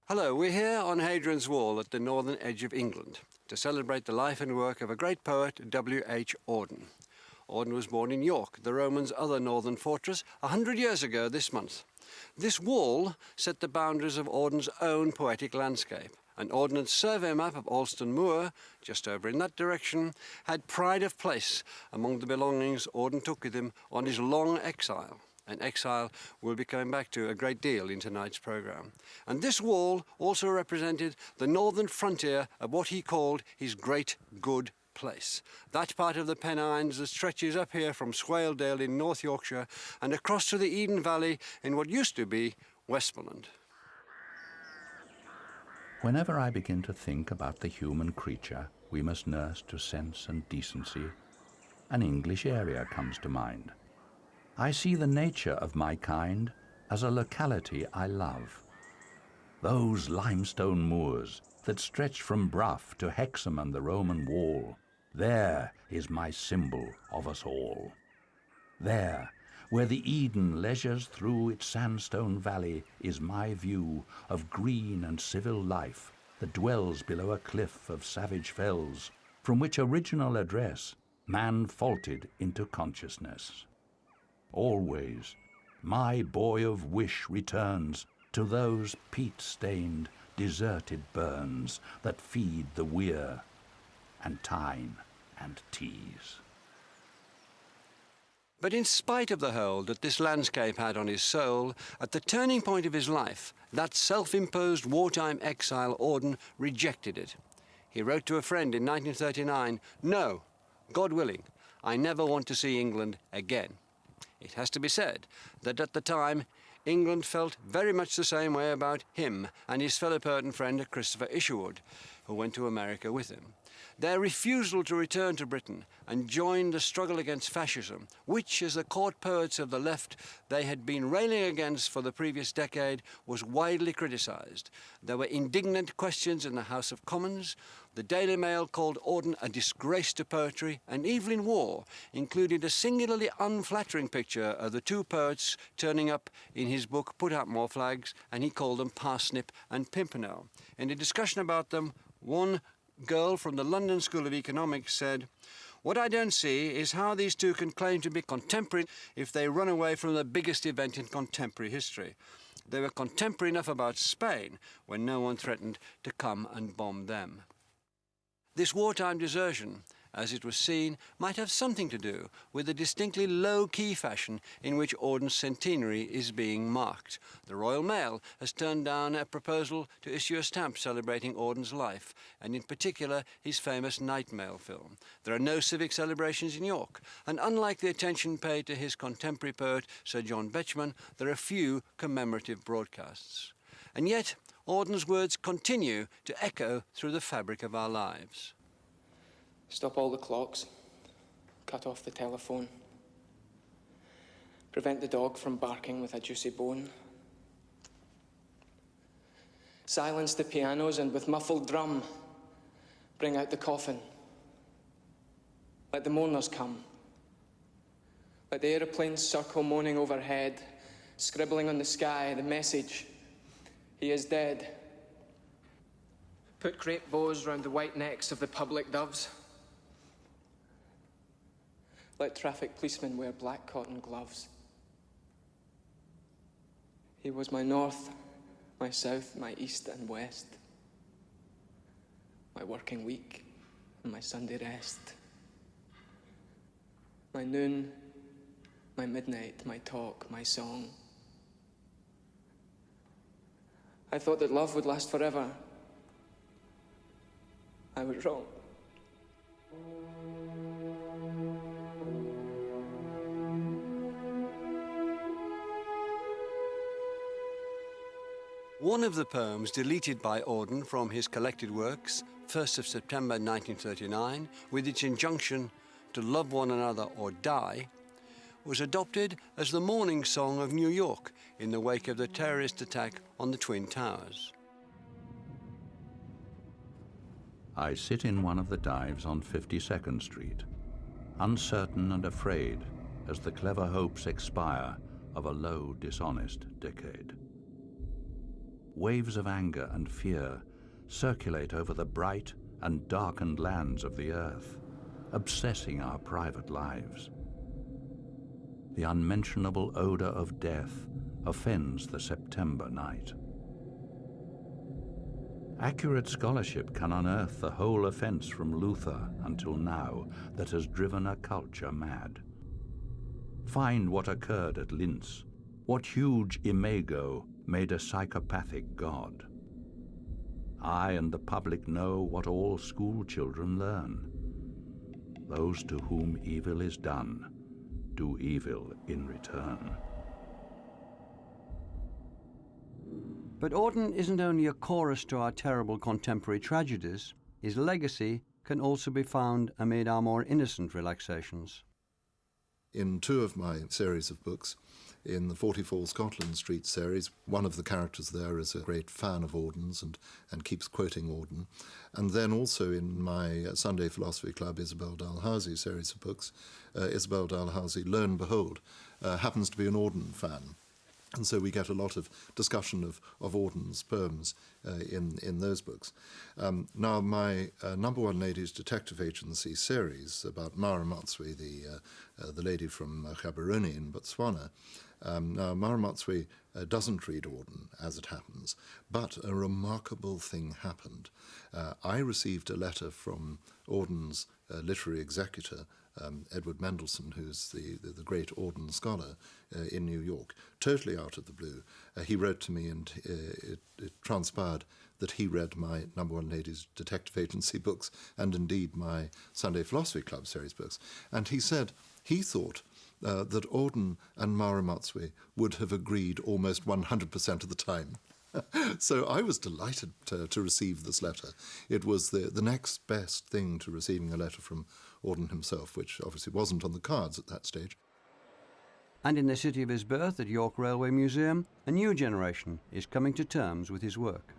Hello, we're here on Hadrian's Wall at the northern edge of England to celebrate the life and work of a great poet, H Auden. Auden was born in York, the Romans' other northern fortress, 100 years ago this month. This wall set the boundaries of Auden's own poetic landscape. An ordnance survey map of Alston Moor, just over in that direction, had pride of place among the belongings Auden took with him on his long exile. An exile we'll be coming back to a great deal in tonight's programme. And this wall also represented the northern frontier of what he called his great good place. That part of the Pennines that stretches up here from Swaledale in North Yorkshire and across to the Eden Valley in what used to be Westmoreland. Whenever I begin to think about the human creature we must nurse to sense and decency, an English area comes to mind. I see the nature of my kind as a locality I love. Those limestone moors that stretch from Brough to Hexham and the Roman wall, there is my symbol of us all. There, where the Eden leisures through its sandstone valley, is my view of green and civil life that dwells below a cliff of savage fells, from which original address man faltered into consciousness. Always, my boy of wish returns to those peat-stained, deserted burns that feed the weir and Tyne and Tees. But in spite of the hold that this landscape had on his soul, at the turning point of his life, that self-imposed wartime exile Auden rejected it. He wrote to a friend in 1939, "No, God willing, I never want to see England again." It has to be said that at the time, England felt very much the same way about him and his fellow poet and friend Christopher Isherwood, who went to America with him. Their refusal to return to Britain and join the struggle against fascism, which, as the court poets of the left they had been railing against for the previous decade, was widely criticised. There were indignant questions in the House of Commons. The Daily Mail called Auden a disgrace to poetry, and Evelyn Waugh included a singularly unflattering picture of the two poets turning up in his book Put Out More Flags, and he called them Parsnip and Pimpernel. In a discussion about them, one girl from the London School of Economics said, "What I don't see is how these two can claim to be contemporary if they run away from the biggest event in contemporary history. They were contemporary enough about Spain when no one threatened to come and bomb them." This wartime desertion, as it was seen, might have something to do with the distinctly low-key fashion in which Auden's centenary is being marked. The Royal Mail has turned down a proposal to issue a stamp celebrating Auden's life, and in particular his famous Night Mail film. There are no civic celebrations in York, and unlike the attention paid to his contemporary poet Sir John Betjeman, there are few commemorative broadcasts. And yet, Auden's words continue to echo through the fabric of our lives. Stop all the clocks. Cut off the telephone. Prevent the dog from barking with a juicy bone. Silence the pianos and with muffled drum, bring out the coffin. Let the mourners come. Let the aeroplanes circle moaning overhead, scribbling on the sky the message, he is dead. Put crepe bows round the white necks of the public doves. Let traffic policemen wear black cotton gloves. He was my north, my south, my east and west, my working week and my Sunday rest, my noon, my midnight, my talk, my song. I thought that love would last forever. I was wrong. One of the poems deleted by Auden from his collected works, 1st of September 1939, with its injunction to love one another or die, was adopted as the morning song of New York in the wake of the terrorist attack on the Twin Towers. I sit in one of the dives on 52nd Street, uncertain and afraid as the clever hopes expire of a low, dishonest decade. waves of anger and fear circulate over the bright and darkened lands of the earth, obsessing our private lives. The unmentionable odor of death offends the September night. Accurate scholarship can unearth the whole offense from Luther until now that has driven a culture mad. Find what occurred at Linz, what huge imago made a psychopathic god. I and the public know what all school children learn. Those to whom evil is done do evil in return. But Auden isn't only a chorus to our terrible contemporary tragedies. His legacy can also be found amid our more innocent relaxations. In two of my series of books, in the 44 Scotland Street series, one of the characters there is a great fan of Auden's and keeps quoting Auden. And then also in my Sunday Philosophy Club Isabel Dalhousie series of books, Isabel Dalhousie, lo and behold, happens to be an Auden fan. And so we get a lot of discussion of Auden's poems in those books. Now, my Number One Ladies Detective Agency series about Mara Matsui, the lady from Gaborone in Botswana. Now, Mara Matsui doesn't read Auden, as it happens, but a remarkable thing happened. I received a letter from Auden's literary executor, Edward Mendelsohn, who's the great Auden scholar in New York, totally out of the blue. He wrote to me, and it transpired that he read my Number One Ladies Detective Agency books and indeed my Sunday Philosophy Club series books. And he said he thought that Auden and Mara Matsui would have agreed almost 100% of the time. So I was delighted to receive this letter. It was the next best thing to receiving a letter from Auden himself, which obviously wasn't on the cards at that stage. And in the city of his birth, at York Railway Museum, a new generation is coming to terms with his work.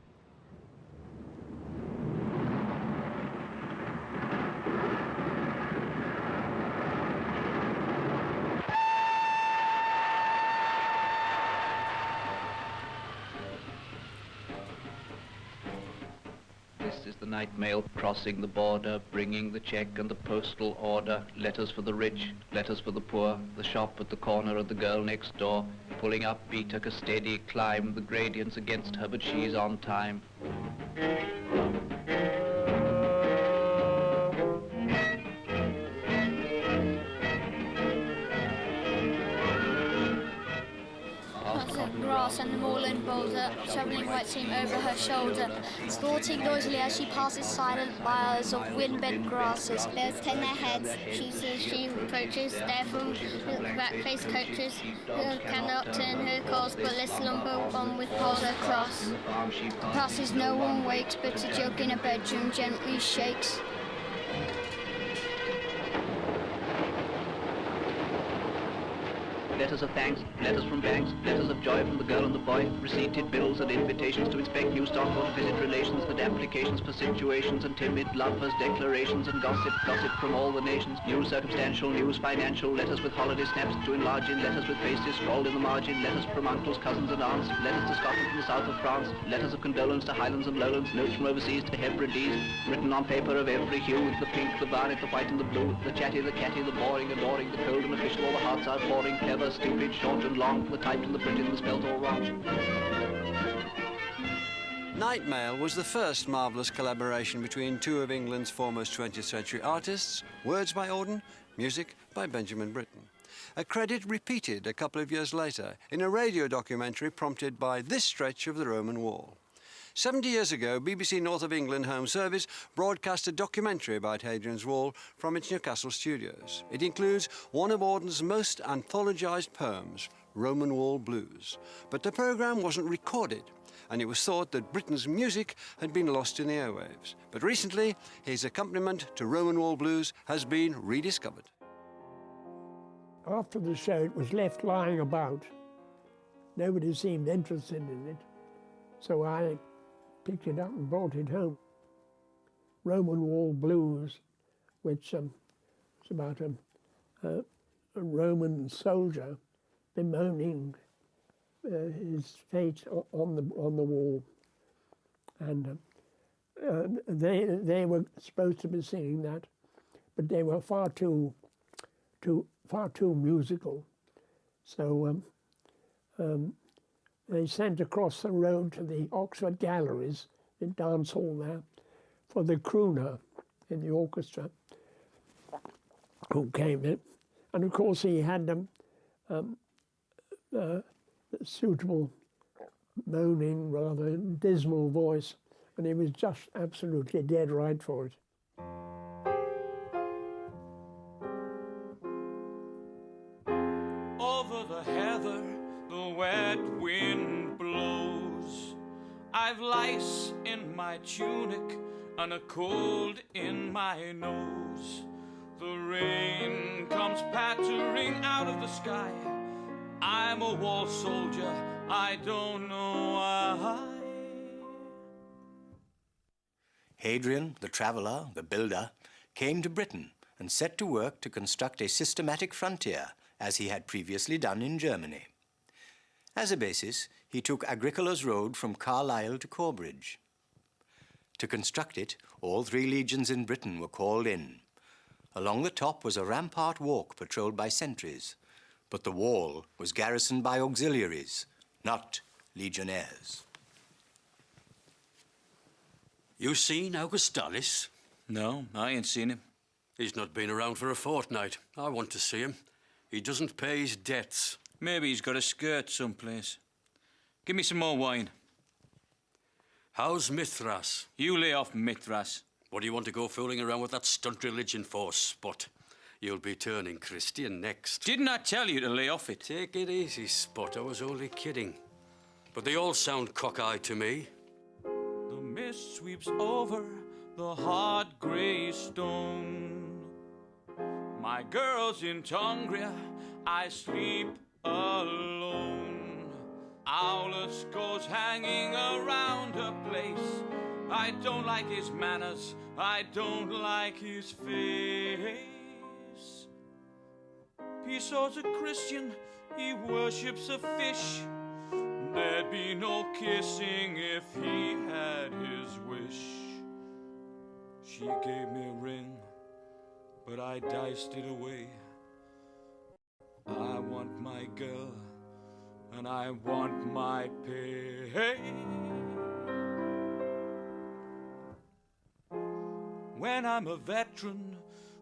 This is the night mail crossing the border, bringing the check and the postal order, letters for the rich, letters for the poor, the shop at the corner and the girl next door. Pulling up, he took a steady climb, the gradients against her, but she's on time. Grass and the moorland boulder, travelling white seam over her shoulder, sporting noisily as she passes silent miles of wind-bent grasses. Birds turn their heads, she sees she approaches, stare from back-faced coaches who cannot turn her course but let slumber on with poles across. Passes, no one wakes, but a jug in a bedroom gently shakes. Letters of thanks, letters from banks, letters of joy from the girl and the boy, receipted bills and invitations to inspect new stock or to visit relations, and applications for situations and timid lovers, declarations and gossip from all the nations, news circumstantial, news financial, letters with holiday snaps to enlarge in, letters with faces scrawled in the margin, letters from uncles, cousins and aunts, letters to Scotland from the south of France, letters of condolence to Highlands and Lowlands, notes from overseas to Hebrides, written on paper of every hue, the pink, the violet, the white and the blue, the chatty, the catty, the boring, adoring, the cold and official, all the hearts outpouring, clever, stupid, short and long, the typed and the printed and the spelt all wrong. Night Mail was the first marvellous collaboration between two of England's foremost 20th century artists, words by Auden, music by Benjamin Britten. A credit repeated a couple of years later in a radio documentary prompted by this stretch of the Roman Wall. 70 years ago, BBC North of England Home Service broadcast a documentary about Hadrian's Wall from its Newcastle studios. It includes one of Auden's most anthologised poems, Roman Wall Blues. But the programme wasn't recorded, and it was thought that Britten's music had been lost in the airwaves. But recently, his accompaniment to Roman Wall Blues has been rediscovered. After the show, it was left lying about. Nobody seemed interested in it, so I picked it up and brought it home. Roman Wall Blues, which is about a Roman soldier bemoaning his fate on the wall, and they were supposed to be singing that, but they were far too musical. So they sent across the road to the Oxford Galleries, the dance hall there, for the crooner in the orchestra who came in. And of course he had a suitable, moaning, rather dismal voice, and he was just absolutely dead right for it. Over the heather, the wet wind blows. I've lice in my tunic and a cold in my nose. The rain comes pattering out of the sky. I'm a wall soldier, I don't know why. Hadrian, the traveller, the builder, came to Britain and set to work to construct a systematic frontier, as he had previously done in Germany. As a basis, he took Agricola's road from Carlisle to Corbridge. To construct it, all 3 legions in Britain were called in. Along the top was a rampart walk patrolled by sentries, but the wall was garrisoned by auxiliaries, not legionnaires. You seen Augustales? No, I ain't seen him. He's not been around for a fortnight. I want to see him. He doesn't pay his debts. Maybe he's got a skirt someplace. Give me some more wine. How's Mithras? You lay off Mithras. What do you want to go fooling around with that stunt religion for, Spot? You'll be turning Christian next. Didn't I tell you to lay off it? Take it easy, Spot. I was only kidding. But they all sound cockeyed to me. The mist sweeps over the hard grey stone. My girl's in Tongria, I sleep alone. Aulus goes hanging around her place. I don't like his manners, I don't like his face. Piso's a Christian, he worships a fish. There'd be no kissing if he had his wish. She gave me a ring, but I diced it away. I want my girl, and I want my pay. When I'm a veteran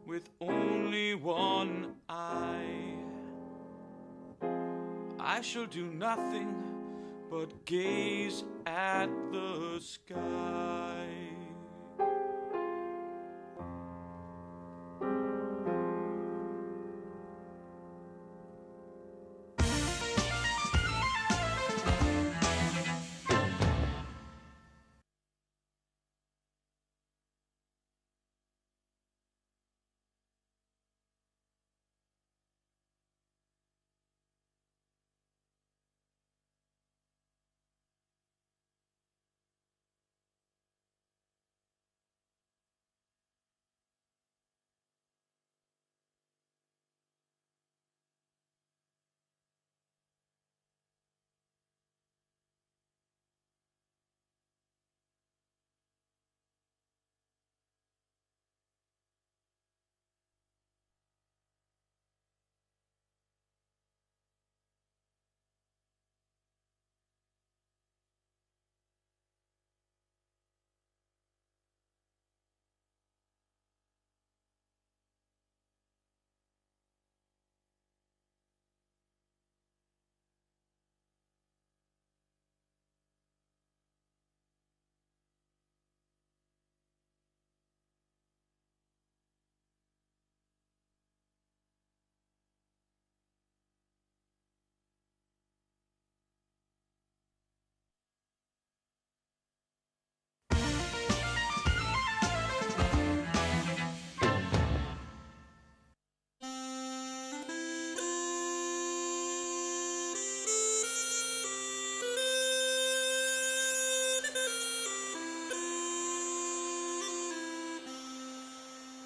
with only one eye, I shall do nothing but gaze at the sky.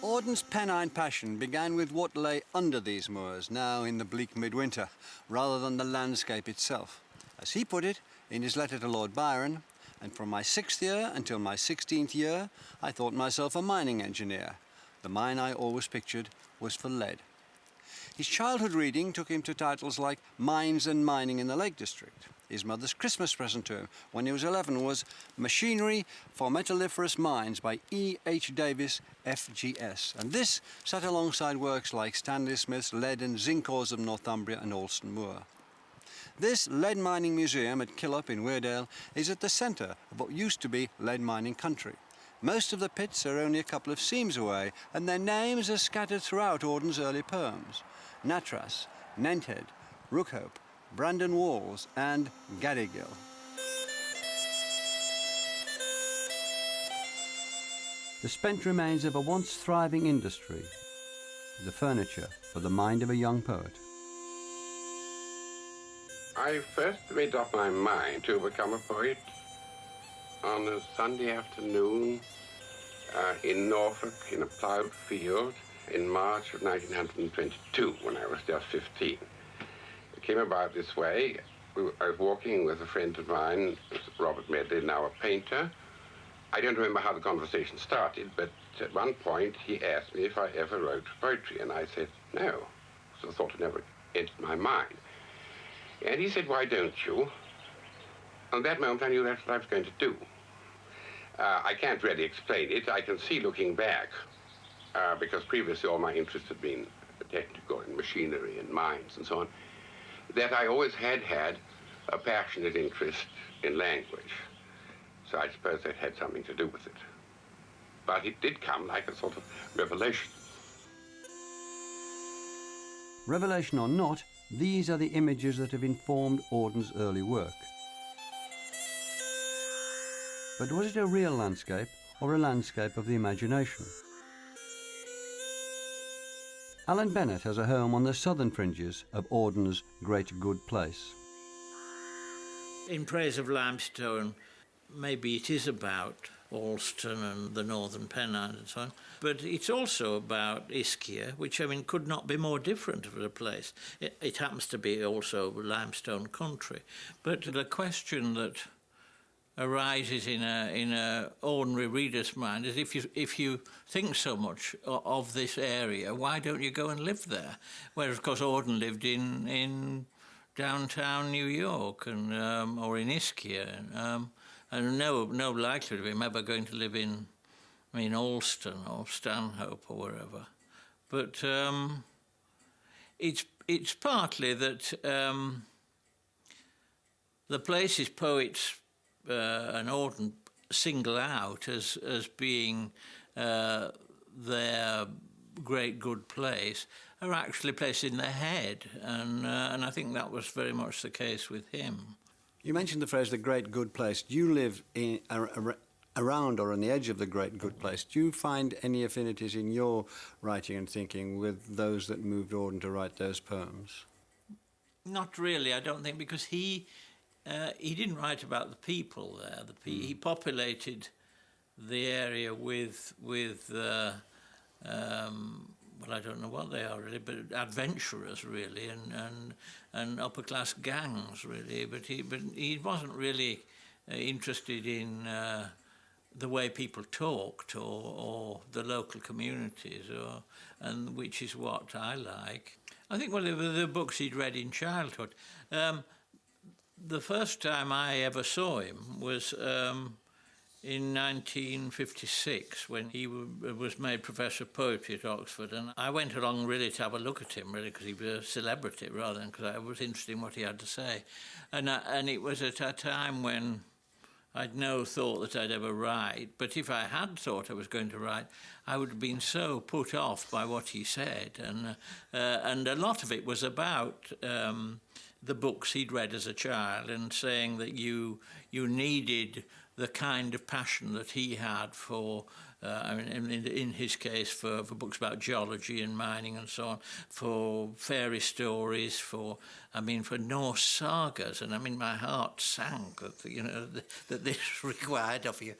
Auden's Pennine passion began with what lay under these moors, now in the bleak midwinter, rather than the landscape itself. As he put it in his letter to Lord Byron, and from my 6th year until my 16th year, I thought myself a mining engineer. The mine I always pictured was for lead. His childhood reading took him to titles like Mines and Mining in the Lake District. His mother's Christmas present to him when he was 11 was Machinery for Metalliferous Mines by E. H. Davis, FGS. And this sat alongside works like Stanley Smith's Lead and Zinc Ores of Northumbria and Alston Moor. This lead mining museum at Killop in Weardale is at the centre of what used to be lead mining country. Most of the pits are only a couple of seams away, and their names are scattered throughout Auden's early poems. Natras, Nenthead, Rookhope, Brandon Walls and Gaddigill. The spent remains of a once thriving industry, the furniture for the mind of a young poet. I first made up my mind to become a poet on a Sunday afternoon in Norfolk in a ploughed field in March of 1922 when I was just 15. It came about this way. I was walking with a friend of mine, Robert Medley, now a painter. I don't remember how the conversation started, but at one point he asked me if I ever wrote poetry, and I said no. So I thought it never entered my mind. And he said, why don't you? And at that moment I knew that's what I was going to do. I can't really explain it. I can see looking back, because previously all my interest had been technical and machinery and mines and so on, that I always had a passionate interest in language. So I suppose that had something to do with it. But it did come like a sort of revelation. Revelation or not, these are the images that have informed Auden's early work. But was it a real landscape or a landscape of the imagination? Alan Bennett has a home on the southern fringes of Auden's Great Good Place. In praise of limestone, maybe it is about Alston and the Northern Pennines and so on, but it's also about Ischia, which, I mean, could not be more different of a place. It happens to be also limestone country. But the question that arises in a ordinary reader's mind is, if you think so much of this area, why don't you go and live there? Whereas, of course, Auden lived in downtown New York and or in Ischia, and no likelihood of him ever going to live in Alston or Stanhope or wherever. But it's partly that the places poets and Auden single out as being their great good place are actually placed in their head, and I think that was very much the case with him. You mentioned the phrase, the great good place. Do you live around or on the edge of the great good place? Do you find any affinities in your writing and thinking with those that moved Auden to write those poems? Not really, I don't think, because he didn't write about the people there. He populated the area with well, I don't know what they are really, but adventurers really, and upper class gangs really. But he wasn't really interested in the way people talked or the local communities, and which is what I like. I think one of the books he'd read in childhood. The first time I ever saw him was in 1956, when he was made Professor of Poetry at Oxford, and I went along really to have a look at him, really, because he was a celebrity rather than because I was interested in what he had to say. And it was at a time when I'd no thought that I'd ever write, but if I had thought I was going to write, I would have been so put off by what he said, and a lot of it was about the books he'd read as a child, and saying that you needed the kind of passion that he had for, in his case, for books about geology and mining and so on, for fairy stories, for Norse sagas, and my heart sank that this required of you.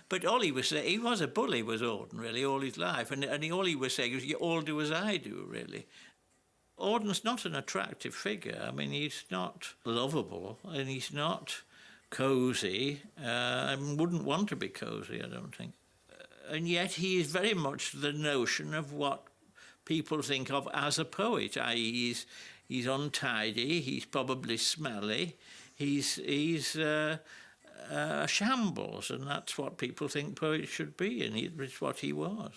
But all he was saying, he was a bully, was Auden, really, all his life, and all he was saying was, you all do as I do, really. Auden's not an attractive figure. I mean, he's not lovable, and he's not cosy. I wouldn't want to be cosy, I don't think. And yet he is very much the notion of what people think of as a poet, i.e. he's untidy, he's probably smelly, he's a shambles, and that's what people think poets should be, and it's what he was.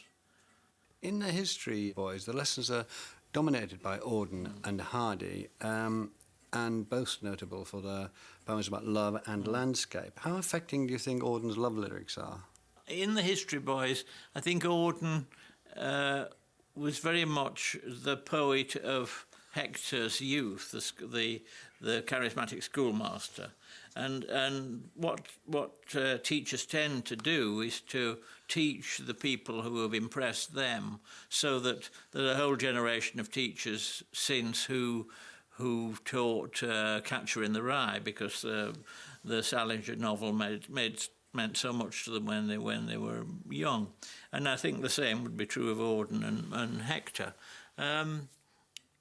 In the history, boys, the lessons are dominated by Auden and Hardy, and both notable for their poems about love and landscape. How affecting do you think Auden's love lyrics are? In the history, boys, I think Auden was very much the poet of Hector's youth, the charismatic schoolmaster. And what teachers tend to do is to teach the people who have impressed them, so that there's a whole generation of teachers since who taught Catcher in the Rye, because the Salinger novel meant so much to them when they were young. And I think the same would be true of Auden and Hector.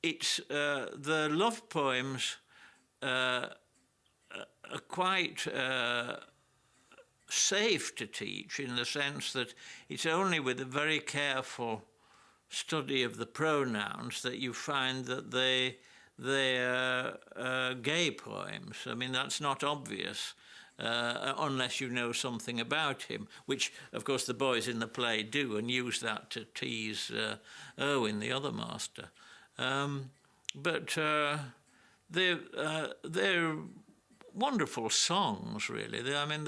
It's the love poems are quite safe to teach, in the sense that it's only with a very careful study of the pronouns that you find that they're gay poems. I mean, that's not obvious unless you know something about him, which, of course, the boys in the play do, and use that to tease Owen, the other master. But they're wonderful songs, really. And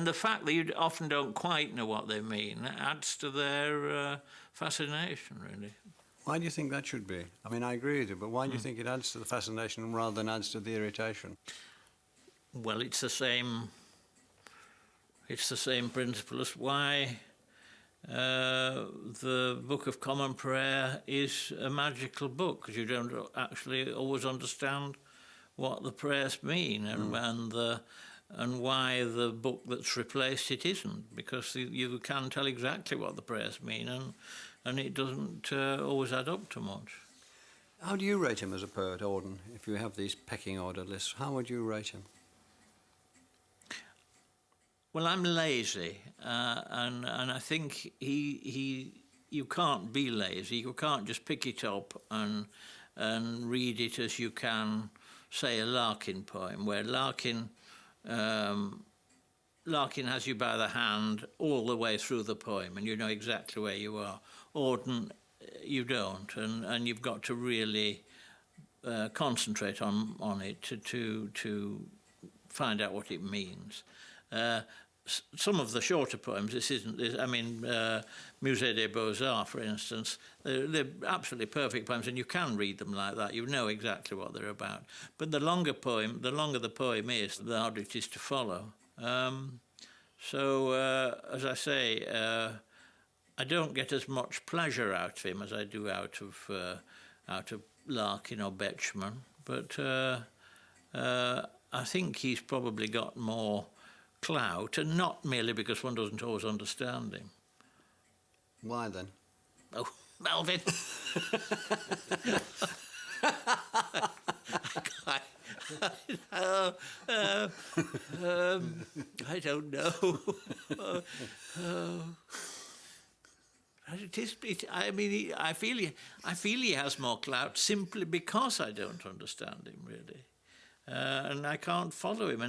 the fact that you often don't quite know what they mean adds to their fascination, really. Why do you think that should be? I mean, I agree with you, but why do you think it adds to the fascination rather than adds to the irritation? Well, it's the same principle as why the Book of Common Prayer is a magical book, because you don't actually always understand what the prayers mean, and why the book that's replaced it isn't, because you can tell exactly what the prayers mean, and it doesn't always add up to much. How do you rate him as a poet, Auden? If you have these pecking order lists, how would you rate him? Well, I'm lazy, and I think you can't be lazy. You can't just pick it up and read it as you can, say, a Larkin poem, where Larkin has you by the hand all the way through the poem, and you know exactly where you are. Auden, you don't, and you've got to really concentrate on it to find out what it means. Some of the shorter poems, Musée des Beaux-Arts, for instance, they're absolutely perfect poems, and you can read them like that. You know exactly what they're about. But the longer the poem is, the harder it is to follow. As I say, I don't get as much pleasure out of him as I do out of Larkin or Betjeman. But I think he's probably got more clout, and not merely because one doesn't always understand him. Why then? Oh, Melvyn. I don't know. I feel he has more clout simply because I don't understand him, really. And I can't follow him.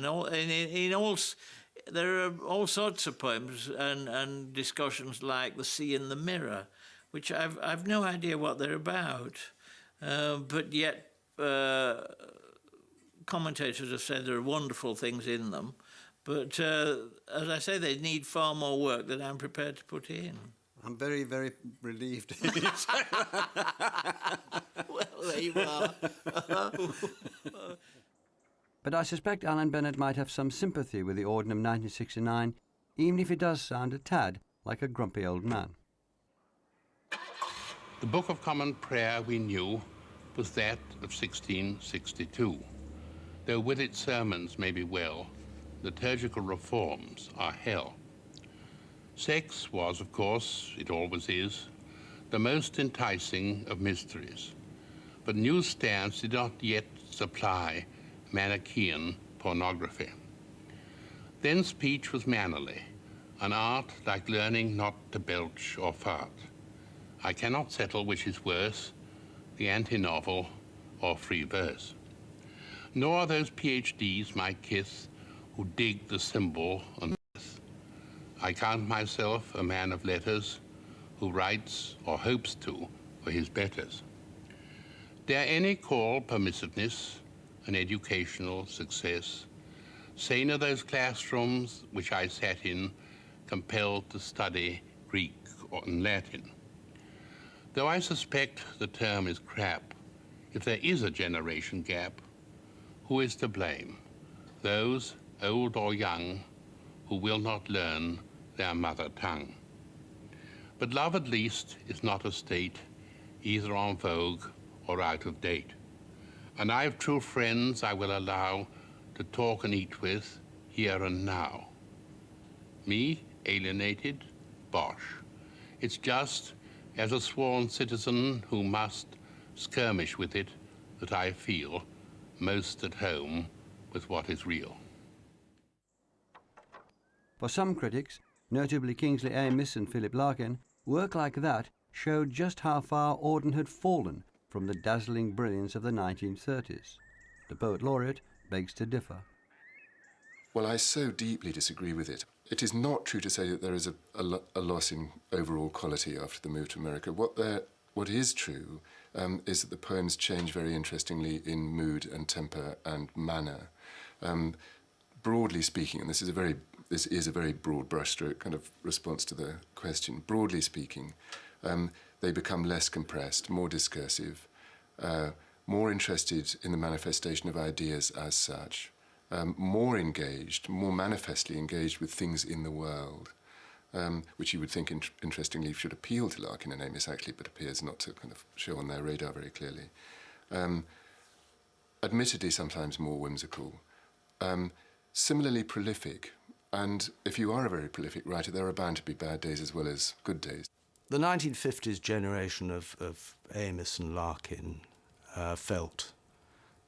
There are all sorts of poems and discussions like The Sea in the Mirror, which I've no idea what they're about. But yet commentators have said there are wonderful things in them. But as I say, they need far more work than I'm prepared to put in. I'm very, very relieved. Well, there you are. But I suspect Alan Bennett might have some sympathy with the Auden of 1969, even if he does sound a tad like a grumpy old man. The Book of Common Prayer, we knew, was that of 1662. Though with its sermons may be well, liturgical reforms are hell. Sex was, of course, it always is, the most enticing of mysteries. But newsstands did not yet supply Manichaean pornography. Then speech was mannerly, an art like learning not to belch or fart. I cannot settle which is worse, the anti-novel or free verse. Nor are those PhDs my kith who dig the symbol and myth. I count myself a man of letters who writes or hopes to for his betters. Dare any call permissiveness an educational success? Sane are those classrooms which I sat in, compelled to study Greek and Latin. Though I suspect the term is crap, if there is a generation gap, who is to blame? Those, old or young, who will not learn their mother tongue. But love at least is not a state, either en vogue or out of date. And I have true friends I will allow to talk and eat with here and now. Me, alienated? Bosh. It's just as a sworn citizen who must skirmish with it that I feel most at home with what is real. For some critics, notably Kingsley Amis and Philip Larkin, work like that showed just how far Auden had fallen from the dazzling brilliance of the 1930s. The poet laureate begs to differ. Well, I so deeply disagree with it. It is not true to say that there is a loss in overall quality after the move to America. What is true is that the poems change very interestingly in mood and temper and manner. Broadly speaking, and this is a very broad brushstroke kind of response to the question. Broadly speaking, they become less compressed, more discursive, more interested in the manifestation of ideas as such, more engaged, more manifestly engaged with things in the world, which you would think, interestingly, should appeal to Larkin and Amis, actually, but appears not to kind of show on their radar very clearly. Admittedly, sometimes more whimsical. Similarly prolific, and if you are a very prolific writer, there are bound to be bad days as well as good days. The 1950s generation of Amis and Larkin felt,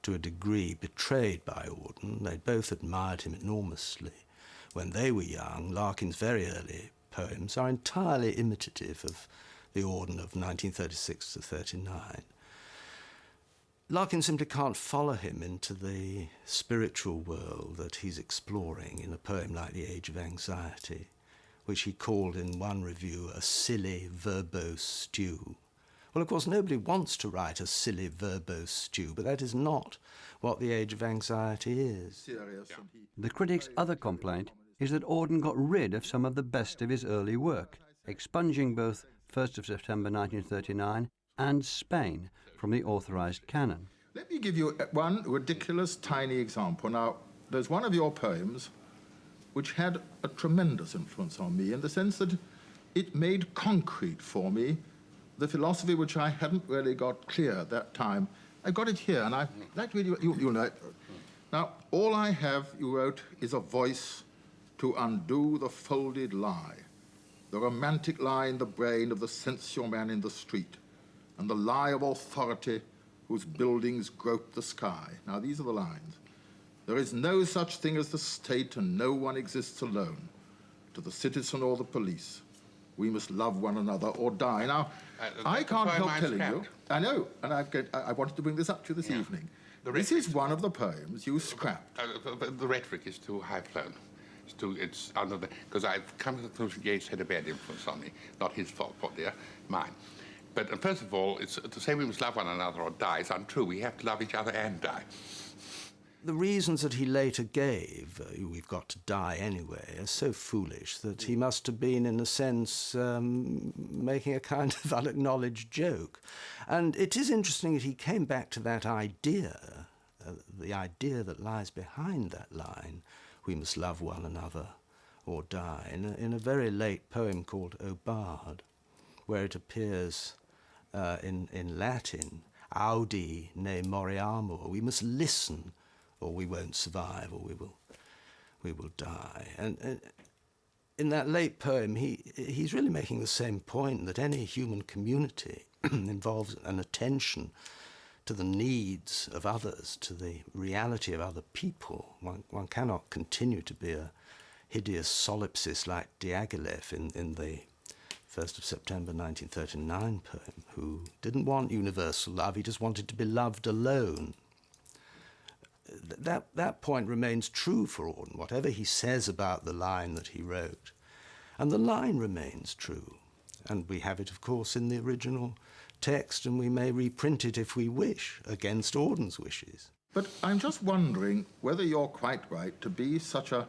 to a degree, betrayed by Auden. They both admired him enormously when they were young. Larkin's very early poems are entirely imitative of the Auden of 1936 to 39. Larkin simply can't follow him into the spiritual world that he's exploring in a poem like The Age of Anxiety, which he called in one review a silly, verbose stew. Well, of course, nobody wants to write a silly, verbose stew, but that is not what The Age of Anxiety is. The critic's other complaint is that Auden got rid of some of the best of his early work, expunging both 1st of September 1939 and Spain from the authorized canon. Let me give you one ridiculous tiny example. Now, there's one of your poems which had a tremendous influence on me in the sense that it made concrete for me the philosophy which I hadn't really got clear at that time. I got it here, and I'd like to read you know it. Now, all I have, you wrote, is a voice to undo the folded lie, the romantic lie in the brain of the sensual man in the street, and the lie of authority whose buildings grope the sky. Now, these are the lines. There is no such thing as the state, and no one exists alone. To the citizen or the police, we must love one another or die. Now, I can't help telling you. I know, and I wanted to bring this up to you this evening. This is one of the poems you scrapped. The rhetoric is too high-flown. It's under the... Because I've come to the conclusion Yeats had a bad influence on me. Not his fault, poor dear, mine. But first of all, it's to say we must love one another or die is untrue. We have to love each other and die. The reasons that he later gave, we've got to die anyway, are so foolish that he must have been, in a sense, making a kind of unacknowledged joke. And it is interesting that he came back to that idea, the idea that lies behind that line, we must love one another or die, in a very late poem called O Bard, where it appears in Latin, Audi ne moriamur, we must listen, or we won't survive, or we will die. And in that late poem, he's really making the same point, that any human community involves an attention to the needs of others, to the reality of other people. One cannot continue to be a hideous solipsist like Diaghilev in the 1st of September 1939 poem, who didn't want universal love, he just wanted to be loved alone. That point remains true for Auden, whatever he says about the line that he wrote. And the line remains true. And we have it, of course, in the original text, and we may reprint it if we wish, against Auden's wishes. But I'm just wondering whether you're quite right to be such a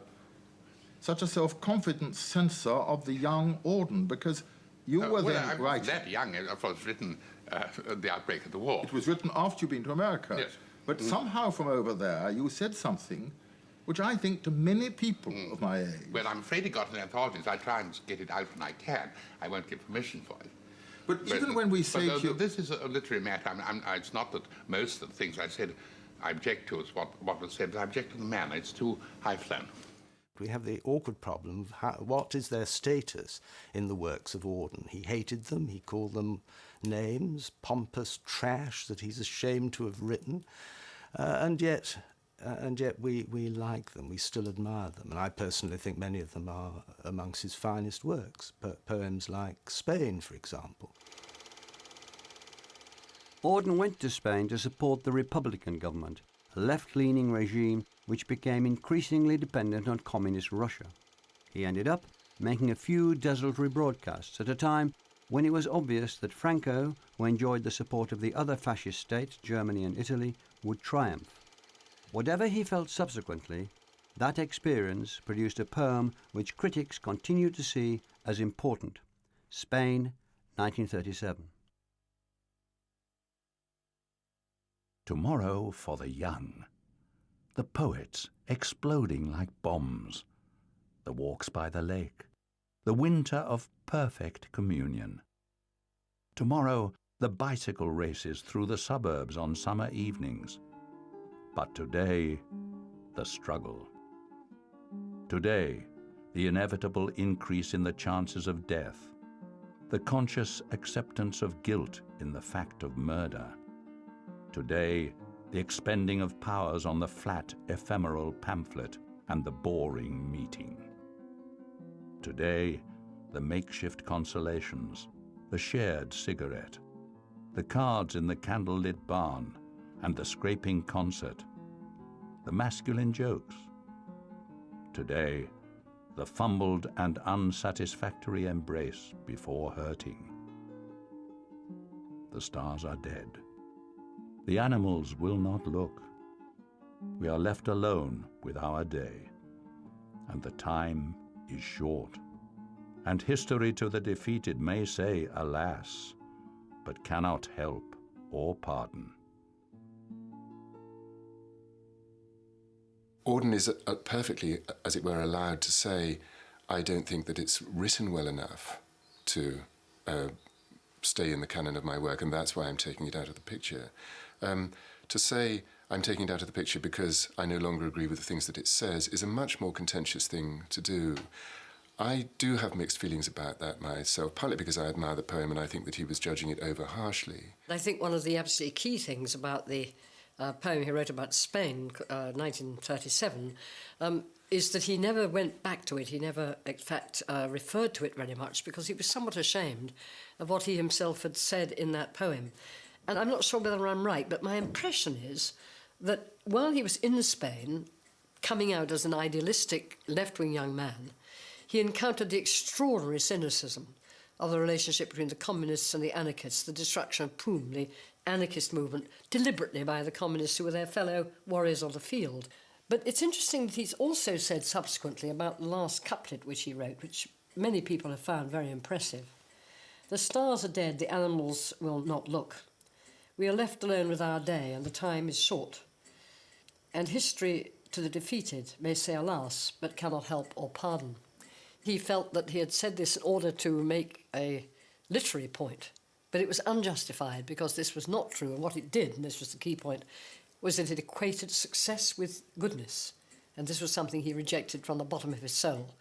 self-confident censor of the young Auden, because you were then right. That young, it was written the outbreak of the war. It was written after you'd been to America. Yes. But somehow from over there you said something which I think to many people of my age... Well, I'm afraid it got in anthologies. I try and get it out when I can. I won't give permission for it. But even when we say to you... This is a literary matter. It's not that most of the things I said I object to is what was said, but I object to the manner. It's too high-flown. We have the awkward problem of what is their status in the works of Auden. He hated them, he called them names, pompous trash that he's ashamed to have written, and yet we like them, we still admire them, and I personally think many of them are amongst his finest works, poems like Spain, for example. Auden went to Spain to support the Republican government, a left-leaning regime which became increasingly dependent on communist Russia. He ended up making a few desultory broadcasts at a time when it was obvious that Franco, who enjoyed the support of the other fascist states, Germany and Italy, would triumph. Whatever he felt subsequently, that experience produced a poem which critics continue to see as important. Spain, 1937. Tomorrow for the young. The poets exploding like bombs. The walks by the lake. The winter of perfect communion. Tomorrow, the bicycle races through the suburbs on summer evenings. But today, the struggle. Today, the inevitable increase in the chances of death. The conscious acceptance of guilt in the fact of murder. Today, the expending of powers on the flat, ephemeral pamphlet and the boring meeting. Today, the makeshift consolations, the shared cigarette, the cards in the candlelit barn and the scraping concert, the masculine jokes. Today, the fumbled and unsatisfactory embrace before hurting. The stars are dead. The animals will not look. We are left alone with our day, and the time is short. And history to the defeated may say, alas, but cannot help or pardon. Auden is perfectly, as it were, allowed to say, I don't think that it's written well enough to stay in the canon of my work, and that's why I'm taking it out of the picture. To say I'm taking it out of the picture because I no longer agree with the things that it says is a much more contentious thing to do. I do have mixed feelings about that myself, partly because I admire the poem and I think that he was judging it over harshly. I think one of the absolutely key things about the poem he wrote about Spain, 1937, is that he never went back to it. He never, in fact, referred to it very much because he was somewhat ashamed of what he himself had said in that poem. And I'm not sure whether I'm right, but my impression is that while he was in Spain, coming out as an idealistic left-wing young man, he encountered the extraordinary cynicism of the relationship between the communists and the anarchists, the destruction of POUM, the anarchist movement, deliberately by the communists who were their fellow warriors on the field. But it's interesting that he's also said subsequently about the last couplet which he wrote, which many people have found very impressive. The stars are dead, the animals will not look. We are left alone with our day, and the time is short. And history to the defeated may say alas, but cannot help or pardon. He felt that he had said this in order to make a literary point, but it was unjustified because this was not true, and what it did, and this was the key point, was that it equated success with goodness, and this was something he rejected from the bottom of his soul.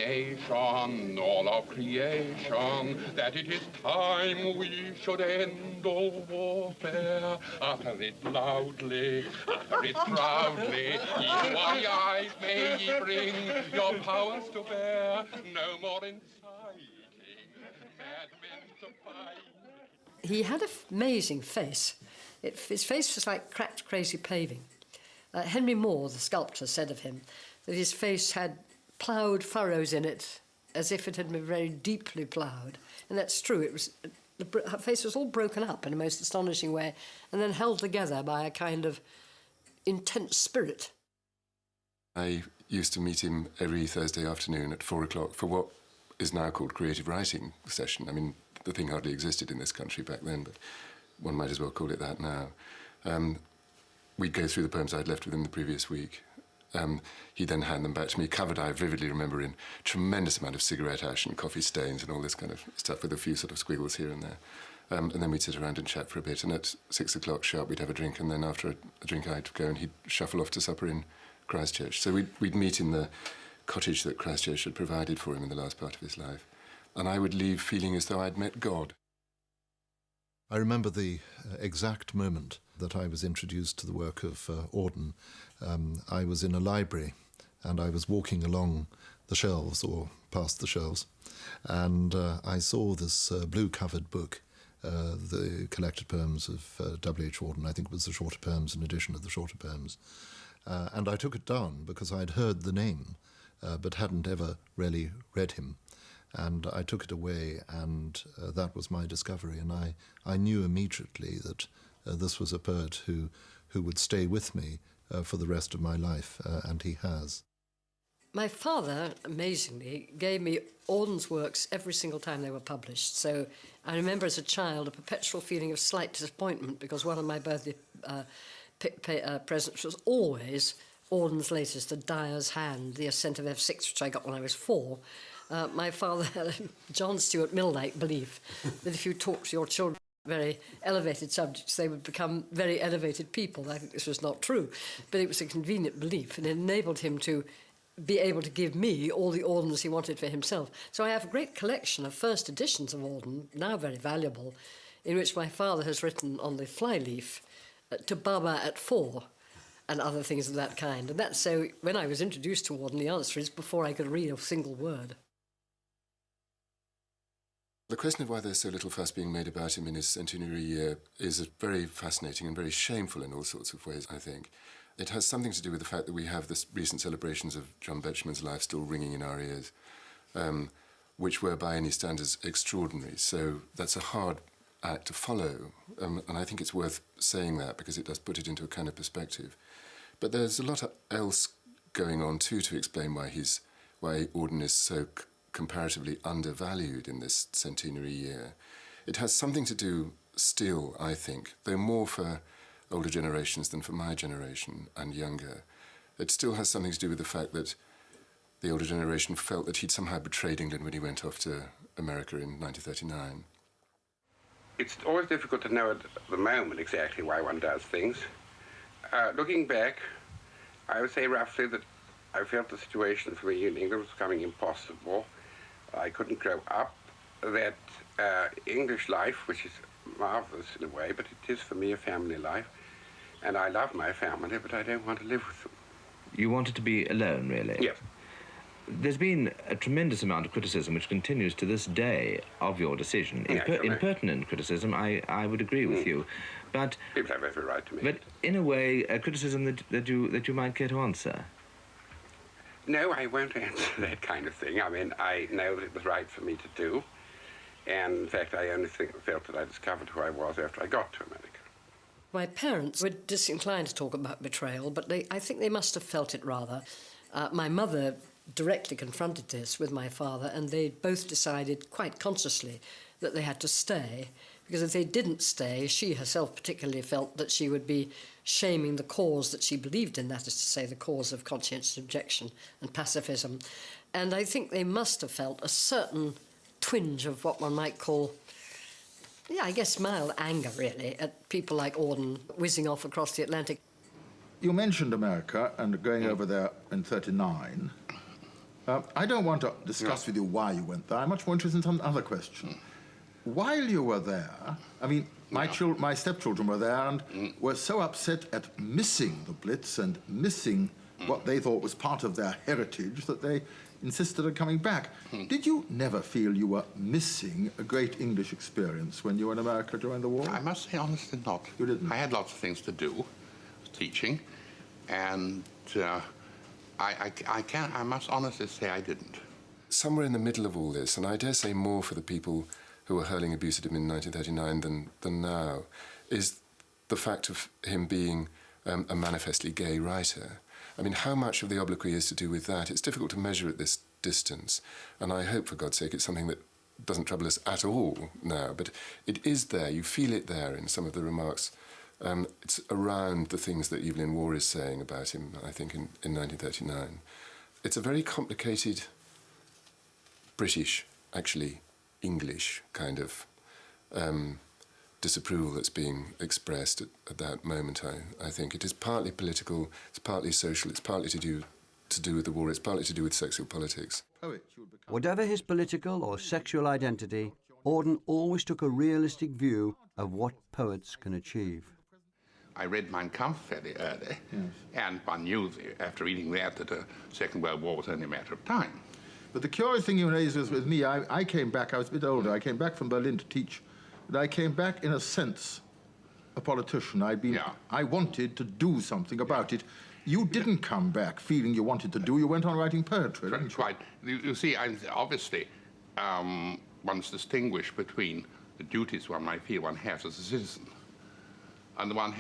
nation, all of creation, that it is time we should end all warfare. Utter it loudly, utter it proudly, ye warrior eyes may ye bring your powers to bear, no more inciting madmen to fight. He had an amazing face. His face was like cracked, crazy paving. Henry Moore, the sculptor, said of him that his face had ploughed furrows in it as if it had been very deeply ploughed. And that's true. Her face was all broken up in a most astonishing way and then held together by a kind of intense spirit. I used to meet him every Thursday afternoon at 4 o'clock for what is now called creative writing session. I mean, the thing hardly existed in this country back then, but one might as well call it that now. We'd go through the poems I'd left with him the previous week. He'd then hand them back to me, covered, I vividly remember, in tremendous amount of cigarette ash and coffee stains and all this kind of stuff, with a few sort of squiggles here and there. And then we'd sit around and chat for a bit, and at 6 o'clock sharp we'd have a drink, and then after a drink I'd go and he'd shuffle off to supper in Christchurch. So we'd meet in the cottage that Christchurch had provided for him in the last part of his life, and I would leave feeling as though I'd met God. I remember the exact moment that I was introduced to the work of Auden. I was in a library and I was walking along the shelves, or past the shelves, and I saw this blue-covered book, the collected poems of W.H. Auden. I think it was the shorter poems, an edition of the shorter poems. And I took it down because I'd heard the name, but hadn't ever really read him. And I took it away, and that was my discovery. And I knew immediately that this was a poet who would stay with me for the rest of my life, and he has. My father, amazingly, gave me Auden's works every single time they were published. So I remember as a child a perpetual feeling of slight disappointment because one of my birthday presents was always Auden's latest, The Dyer's Hand, The Ascent of F6, which I got when I was 4. My father had a John Stuart Mill-like belief that if you talk to your children about very elevated subjects, they would become very elevated people. I think this was not true, but it was a convenient belief, and it enabled him to be able to give me all the Audens he wanted for himself. So I have a great collection of first editions of Auden, now very valuable, in which my father has written on the flyleaf, to Baba at 4, and other things of that kind. And that's so, when I was introduced to Auden, the answer is before I could read a single word. The question of why there's so little fuss being made about him in his centenary year is very fascinating and very shameful in all sorts of ways, I think. It has something to do with the fact that we have the recent celebrations of John Betjeman's life still ringing in our ears, which were by any standards extraordinary. So that's a hard act to follow, and I think it's worth saying that because it does put it into a kind of perspective. But there's a lot else going on too to explain why Auden is so comparatively undervalued in this centenary year. It has something to do still, I think, though more for older generations than for my generation and younger. It still has something to do with the fact that the older generation felt that he'd somehow betrayed England when he went off to America in 1939. It's always difficult to know at the moment exactly why one does things. Looking back, I would say roughly that I felt the situation for me in England was becoming impossible. I couldn't grow up. That English life, which is marvelous in a way, but it is for me a family life. And I love my family, but I don't want to live with them. You wanted to be alone, really? Yes. There's been a tremendous amount of criticism which continues to this day of your decision. Impertinent criticism, I would agree with you. But people have every right to make But in a way, a criticism that you might care to answer. No, I won't answer that kind of thing. I mean, I know that it was right for me to do. And in fact, I only felt that I discovered who I was after I got to America. My parents were disinclined to talk about betrayal, but I think they must have felt it rather. My mother directly confronted this with my father, and they both decided quite consciously that they had to stay, because if they didn't stay, she herself particularly felt that she would be shaming the cause that she believed in, that is to say, the cause of conscientious objection and pacifism. And I think they must have felt a certain twinge of what one might call, I guess, mild anger, really, at people like Auden whizzing off across the Atlantic. You mentioned America and going over there in '39. I don't want to discuss with you why you went there. I'm much more interested in some other question. While you were there, I mean, my stepchildren were there and were so upset at missing the Blitz and missing what they thought was part of their heritage that they insisted on coming back. Did you never feel you were missing a great English experience when you were in America during the war? I must say honestly not. You didn't? I had lots of things to do, teaching, and I must honestly say I didn't. Somewhere in the middle of all this, and I dare say more for the people who were hurling abuse at him in 1939 than now, is the fact of him being a manifestly gay writer. I mean, how much of the obloquy is to do with that? It's difficult to measure at this distance, and I hope, for God's sake, it's something that doesn't trouble us at all now, but it is there. You feel it there in some of the remarks. It's around the things that Evelyn Waugh is saying about him, I think, in 1939. It's a very complicated British, actually English kind of disapproval that's being expressed at that moment, I think. It is partly political, it's partly social, it's partly to do with the war, it's partly to do with sexual politics. Whatever his political or sexual identity, Auden always took a realistic view of what poets can achieve. I read Mein Kampf fairly early, and one knew after reading that the Second World War was only a matter of time. But the curious thing you raised was with me, I came back, I was a bit older, I came back from Berlin to teach, but I came back, in a sense, a politician. I wanted to do something about it. You didn't come back feeling you wanted to do, you went on writing poetry, didn't you? Right. You see, obviously, one's distinguished between the duties one might feel one has as a citizen and the one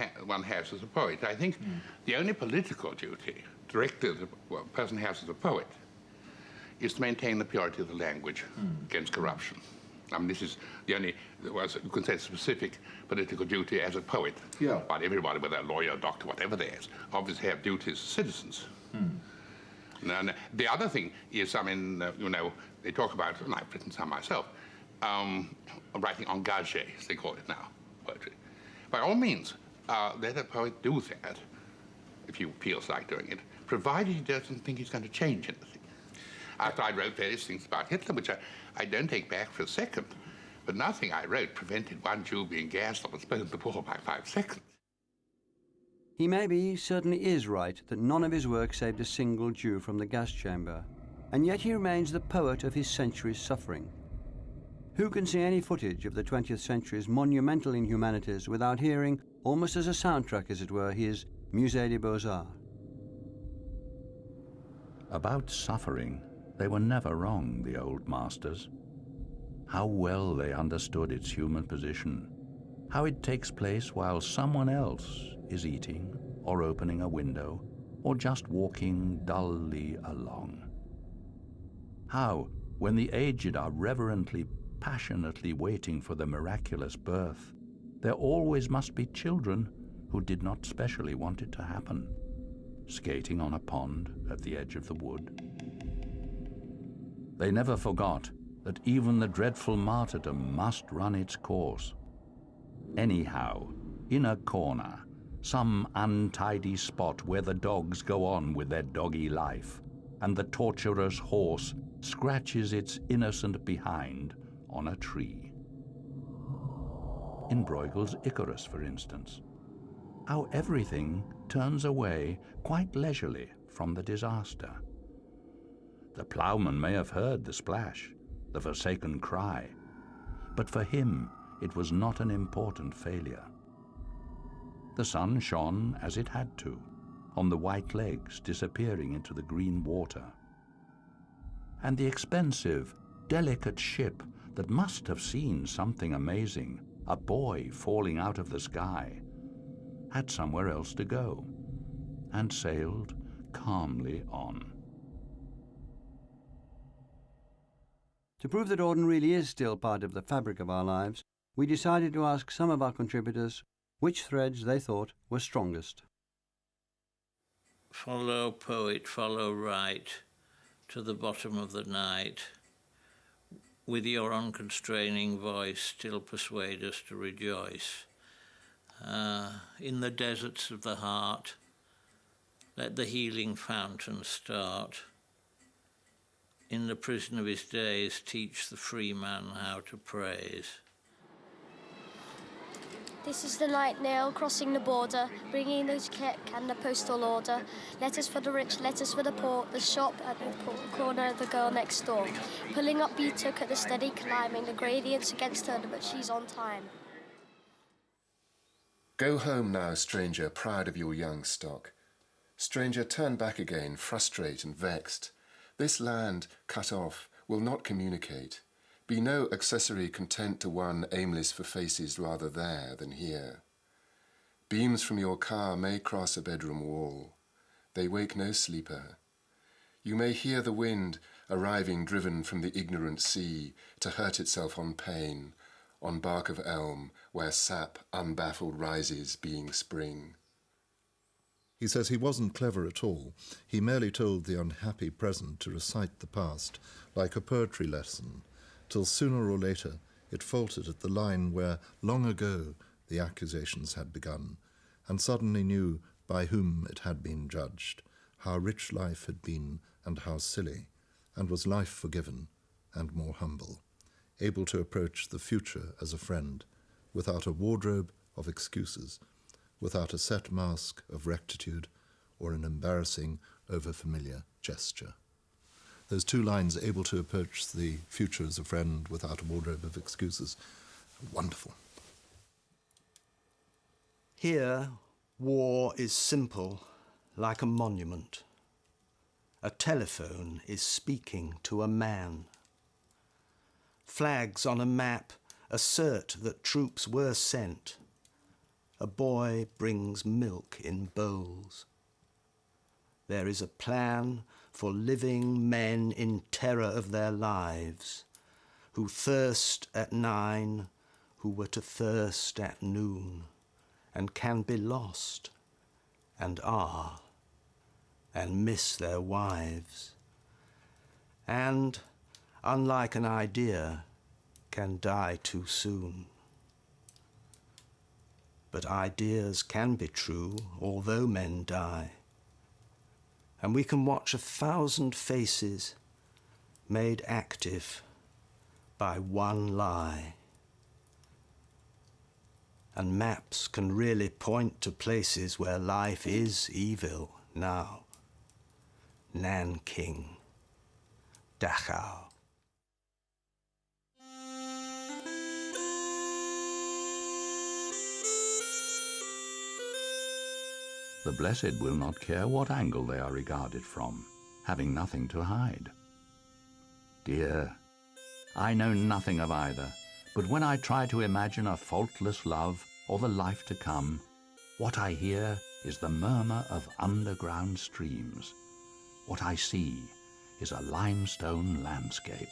has as a poet. I think the only political duty directed a person has as a poet is to maintain the purity of the language against corruption. I mean, this is the only, you can say, specific political duty as a poet. Yeah. But everybody, whether a lawyer, doctor, whatever they is, obviously have duties as citizens. And the other thing is, I mean, you know, they talk about, and I've written some myself, writing engagé, as they call it now, poetry. By all means, let a poet do that, if he feels like doing it, provided he doesn't think he's going to change anything. After I wrote various things about Hitler, which I don't take back for a second, but nothing I wrote prevented one Jew being gassed up and spent the war by 5 seconds. He certainly is right that none of his work saved a single Jew from the gas chamber, and yet he remains the poet of his century's suffering. Who can see any footage of the 20th century's monumental inhumanities without hearing, almost as a soundtrack as it were, his Musée des Beaux-Arts? About suffering, they were never wrong, the old masters. How well they understood its human position, how it takes place while someone else is eating or opening a window or just walking dully along. How, when the aged are reverently, passionately waiting for the miraculous birth, there always must be children who did not specially want it to happen, skating on a pond at the edge of the wood. They never forgot that even the dreadful martyrdom must run its course. Anyhow, in a corner, some untidy spot where the dogs go on with their doggy life, and the torturer's horse scratches its innocent behind on a tree. In Bruegel's Icarus, for instance, how everything turns away quite leisurely from the disaster. The ploughman may have heard the splash, the forsaken cry, but for him it was not an important failure. The sun shone as it had to, on the white legs disappearing into the green water. And the expensive, delicate ship that must have seen something amazing, a boy falling out of the sky, had somewhere else to go, and sailed calmly on. To prove that Auden really is still part of the fabric of our lives, we decided to ask some of our contributors which threads they thought were strongest. Follow, poet, follow right to the bottom of the night. With your unconstraining voice still persuade us to rejoice. In the deserts of the heart, let the healing fountain start. in the prison of his days, teach the free man how to praise. This is the night nail crossing the border, bringing the check and the postal order. Letters for the rich, letters for the poor, the shop at the corner of the girl next door. Pulling up B-took at the steady climbing, the gradients against her, but she's on time. Go home now, stranger, proud of your young stock. Stranger, turn back again, frustrate and vexed. This land, cut off, will not communicate. Be no accessory content to one aimless for faces rather there than here. Beams from your car may cross a bedroom wall. They wake no sleeper. You may hear the wind arriving driven from the ignorant sea to hurt itself on pain, on bark of elm where sap unbaffled rises being spring. He says he wasn't clever at all. He merely told the unhappy present to recite the past like a poetry lesson, till sooner or later it faltered at the line where long ago the accusations had begun, and suddenly knew by whom it had been judged, how rich life had been and how silly, and was life forgiven and more humble, able to approach the future as a friend, without a wardrobe of excuses, without a set mask of rectitude or an embarrassing, over-familiar gesture. Those two lines, able to approach the future as a friend without a wardrobe of excuses, wonderful. Here, war is simple, like a monument. A telephone is speaking to a man. Flags on a map assert that troops were sent. A boy brings milk in bowls. There is a plan for living men in terror of their lives, who thirst at 9, who were to thirst at noon, and can be lost, and are, and miss their wives, and, unlike an idea, can die too soon. But ideas can be true, although men die. And we can watch 1,000 faces made active by one lie. And maps can really point to places where life is evil now. Nanking, Dachau. The blessed will not care what angle they are regarded from, having nothing to hide. Dear, I know nothing of either, but when I try to imagine a faultless love or the life to come, what I hear is the murmur of underground streams. What I see is a limestone landscape.